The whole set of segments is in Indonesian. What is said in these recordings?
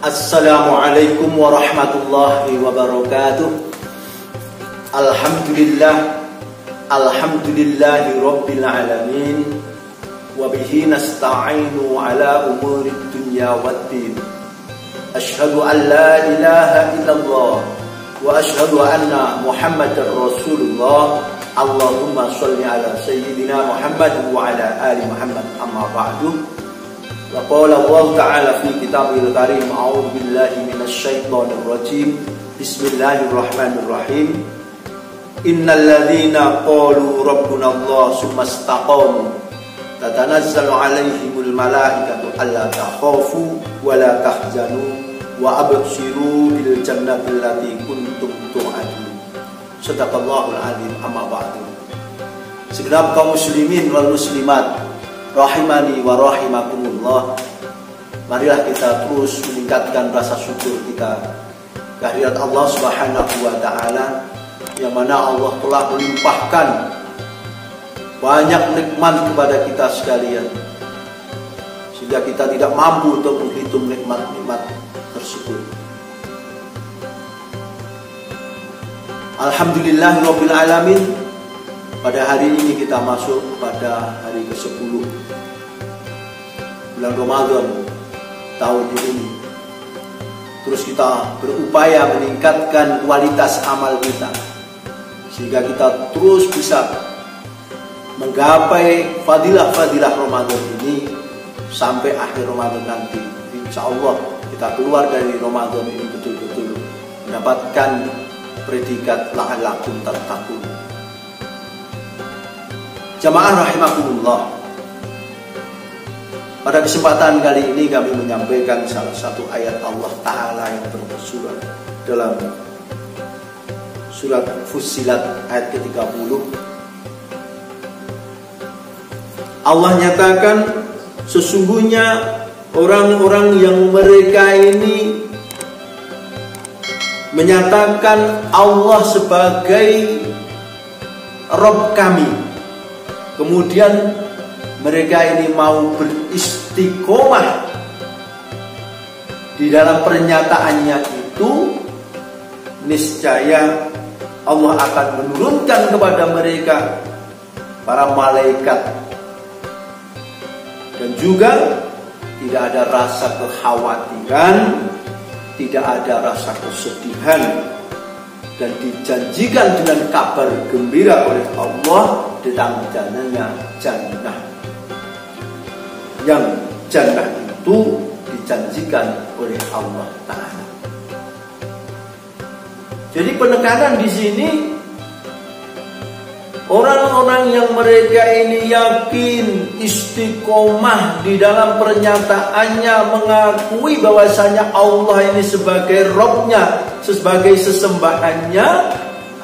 Assalamualaikum warahmatullahi wabarakatuh. Alhamdulillahi rabbil alamin. Wabihi nasta'inu ala umurid dunya waddin. Ashhadu an la ilaha illallah wa ashhadu anna Muhammadar Rasulullah. Allahumma sholli ala sayyidina Muhammad wa ala ali Muhammad, amma ba'du. Wa qala Allah ta'ala fi kitabil karim, a'udzu billahi minasy syaithanir rajim. Bismillahirrahmanirrahim. Innal ladzina qalu rabbuna Allah tsumma istaqamu tatanazzalu 'alaihimul malaikatu alla takhafu wa la tahzanu wa abshiru bil jannati allati kuntum tu'adun. Shadaqallahul azim, amma ba'du. Segenap kaum muslimin wal muslimat rahimani wa rahimakumullah, marilah kita terus meningkatkan rasa syukur kita kehadirat Allah Subhanahu wa ta'ala, yang mana Allah telah melimpahkan banyak nikmat kepada kita sekalian, sehingga kita tidak mampu untuk menghitung nikmat-nikmat tersebut. Alhamdulillahirabbil alamin. Pada hari ini kita masuk pada hari ke-10 bulan Ramadan tahun ini. Terus kita berupaya meningkatkan kualitas amal kita, sehingga kita terus bisa menggapai fadilah-fadilah Ramadan ini sampai akhir Ramadan nanti. Insya Allah kita keluar dari Ramadan ini betul-betul mendapatkan predikat la'allakum tattaqun. Jamaah rahimakumullah, pada kesempatan kali ini kami menyampaikan salah satu ayat Allah Ta'ala yang tersurat dalam surat Fussilat ayat ke-30. Allah nyatakan, sesungguhnya orang-orang yang mereka ini menyatakan Allah sebagai Rabb kami, kemudian mereka ini mau beristiqomah di dalam pernyataannya itu, niscaya Allah akan menurunkan kepada mereka para malaikat, dan juga tidak ada rasa kekhawatiran, tidak ada rasa kesedihan, dan dijanjikan dengan kabar gembira oleh Allah tentang jannahnya jannah. Yang jannah itu dijanjikan oleh Allah Ta'ala. Jadi penekanan di sini, orang-orang yang mereka ini yakin, istiqomah di dalam pernyataannya, mengakui bahwasanya Allah ini sebagai Rabb-nya, sebagai sesembahannya,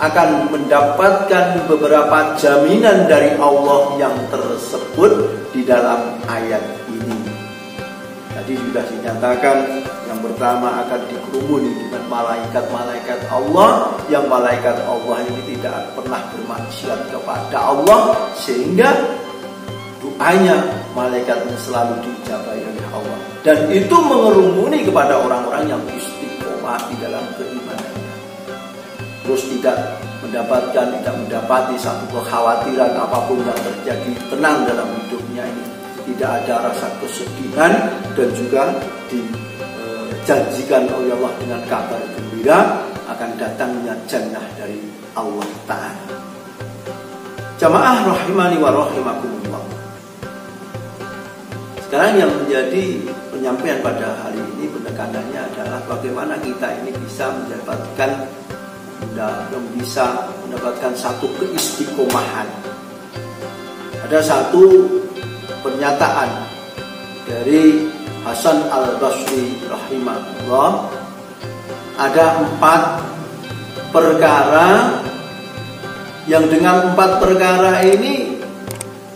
akan mendapatkan beberapa jaminan dari Allah yang tersebut di dalam ayat ini. Tadi sudah dinyatakan, yang pertama akan dikerumuni dengan malaikat-malaikat Allah, yang malaikat Allah ini tidak pernah bermaksiat kepada Allah, sehingga doanya malaikatnya selalu diijabahi oleh Allah. Dan itu mengerumuni kepada orang-orang yang istiqomah di dalam keimanannya. Terus tidak mendapati satu kekhawatiran apapun yang terjadi, tenang dalam hidupnya ini, tidak ada rasa kesedihan, dan juga dijanjikan oleh Allah dengan kabar gembira akan datangnya jannah dari Allah Ta'ala. Jamaah rahimani wa rahimakumullah. Sekarang yang menjadi penyampaian pada hari ini, penekanannya adalah bagaimana kita ini bisa mendapatkan satu keistiqomahan. Ada satu pernyataan dari Hasan Al-Basri rahimahullah, ada 4 perkara yang dengan 4 perkara ini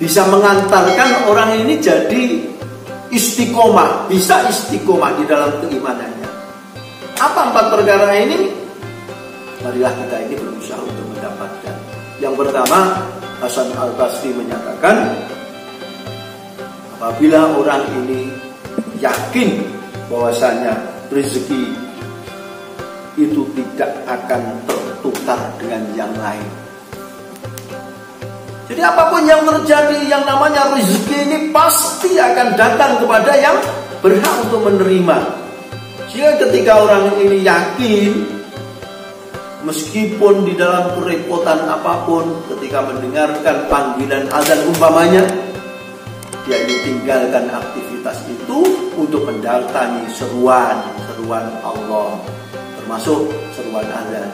bisa mengantarkan orang ini jadi istiqomah, bisa istiqomah di dalam keimanannya. Apa 4 perkara ini? Marilah kita ini berusaha untuk mendapatkan. Yang pertama, Hasan Al-Basri menyatakan, apabila orang ini yakin bahwasanya rezeki itu tidak akan tertukar dengan yang lain. Jadi apapun yang terjadi, yang namanya rezeki ini pasti akan datang kepada yang berhak untuk menerima. Jika ketika orang ini yakin, meskipun di dalam kerepotan apapun, ketika mendengarkan panggilan azan umpamanya, dia ini tinggalkan aktivitas itu untuk mendatangi seruan Allah, termasuk seruan azan,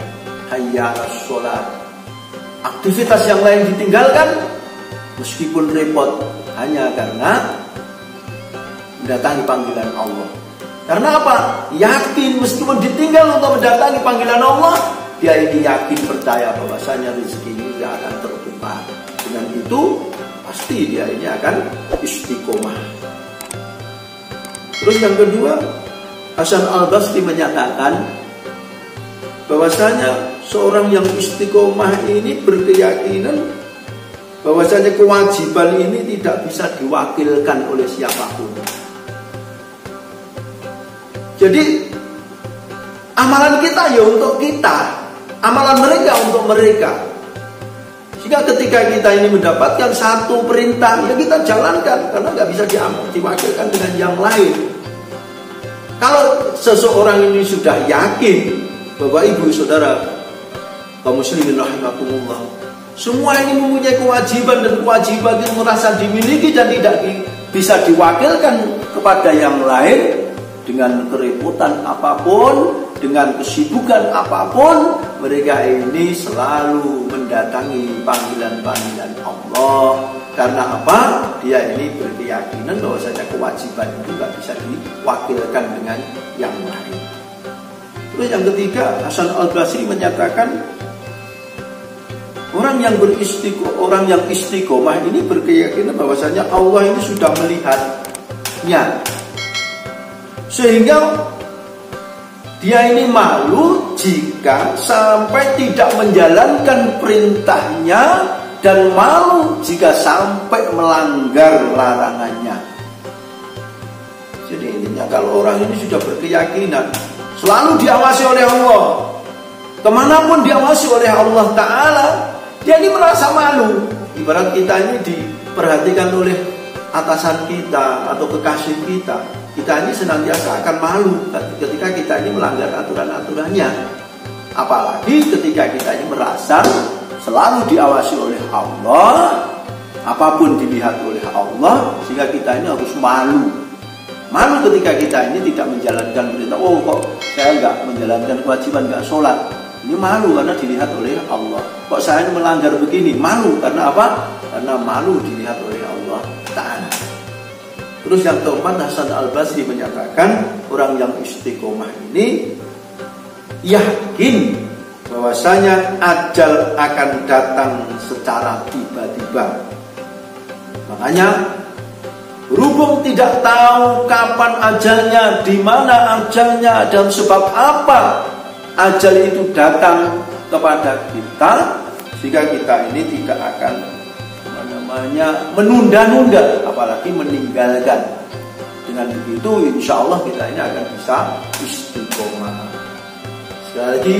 hayya 'alas shalah. Aktivitas yang lain ditinggalkan meskipun repot, hanya karena mendatangi panggilan Allah. Karena apa? Yakin meskipun ditinggal untuk mendatangi panggilan Allah, dia ini yakin, percaya bahwasanya rezeki ini tidak akan tertukar. Dengan itu pasti dia ini akan istiqomah. Terus yang kedua, Hasan Al-Basri menyatakan bahwasanya seorang yang istiqomah ini berkeyakinan bahwasanya kewajiban ini tidak bisa diwakilkan oleh siapapun. Jadi amalan kita ya untuk kita, amalan mereka untuk mereka. Jika ketika kita ini mendapatkan satu perintah, ya kita jalankan, karena nggak bisa diwakilkan dengan yang lain. Kalau seseorang ini sudah yakin, Bapak Ibu Saudara kaum muslimin rahimakumullah, semua ini mempunyai kewajiban, dan kewajiban itu merasa dimiliki dan tidak bisa diwakilkan kepada yang lain, dengan kerepotan apapun, dengan kesibukan apapun, mereka ini selalu mendatangi panggilan-panggilan Allah. Karena apa? Dia ini berkeyakinan bahwasanya kewajiban itu tidak bisa diwakilkan dengan yang lain. Terus yang ketiga, Hasan Al-Basri menyatakan orang yang istiqomah ini berkeyakinan bahwasanya Allah ini sudah melihatnya, sehingga dia ini malu jika sampai tidak menjalankan perintahnya, dan malu jika sampai melanggar larangannya. Jadi intinya kalau orang ini sudah berkeyakinan selalu diawasi oleh Allah, kemanapun diawasi oleh Allah Ta'ala, dia ini merasa malu. Ibarat kita ini diperhatikan oleh atasan kita atau kekasih kita, kita ini senantiasa akan malu ketika kita ini melanggar aturan-aturannya. Apalagi ketika kita ini merasa selalu diawasi oleh Allah, apapun dilihat oleh Allah, sehingga kita ini harus malu. Malu ketika kita ini tidak menjalankan perintah. Oh kok saya nggak menjalankan kewajiban, nggak sholat. Ini malu karena dilihat oleh Allah. Kok saya ini melanggar begini? Malu karena apa? Karena malu dilihat oleh Allah Ta'ala. Terus yang keempat, Hasan Al-Basri menyatakan orang yang istiqomah ini yakin bahwasanya ajal akan datang secara tiba-tiba. Makanya berhubung tidak tahu kapan ajalnya, di mana ajalnya, dan sebab apa ajal itu datang kepada kita, sehingga kita ini tidak akan menunda-nunda, apalagi meninggalkan. Dengan begitu insya Allah kita ini akan bisa istiqomah. Sekali lagi,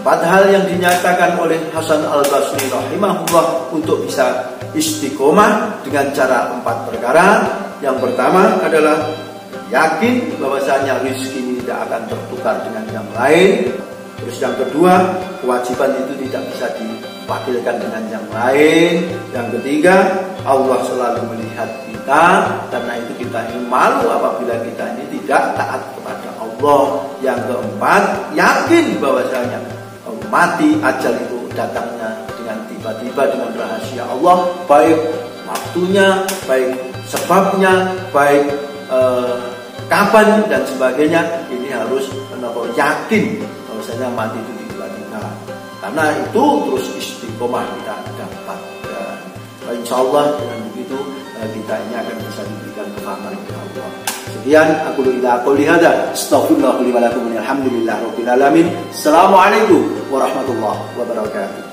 4 hal yang dinyatakan oleh Hasan Al-Basri rahimahullah untuk bisa istiqomah dengan cara 4 perkara. Yang pertama adalah yakin bahwasanya rezeki ini tidak akan tertukar dengan yang lain. Terus yang kedua, kewajiban itu tidak bisa diwakilkan dengan yang lain. Yang ketiga, Allah selalu melihat kita, karena itu kita ini malu apabila kita ini tidak taat kepada Allah. Yang keempat, yakin bahwasanya mati, ajal itu datangnya dengan tiba-tiba, dengan rahasia Allah, baik waktunya, baik sebabnya, baik kapan dan sebagainya. Ini harus yakin bahwasanya mati itu tiba-tiba. Karena itu terus istiqomah kita dapat. Dan insya Allah dengan begitu kita ini akan bisa diberikan kefahaman oleh Allah. Sekian aku ila qouli hada, astaghfirullah li wa lakum, alhamdulillahirabbil alamin. Assalamualaikum warahmatullahi wabarakatuh.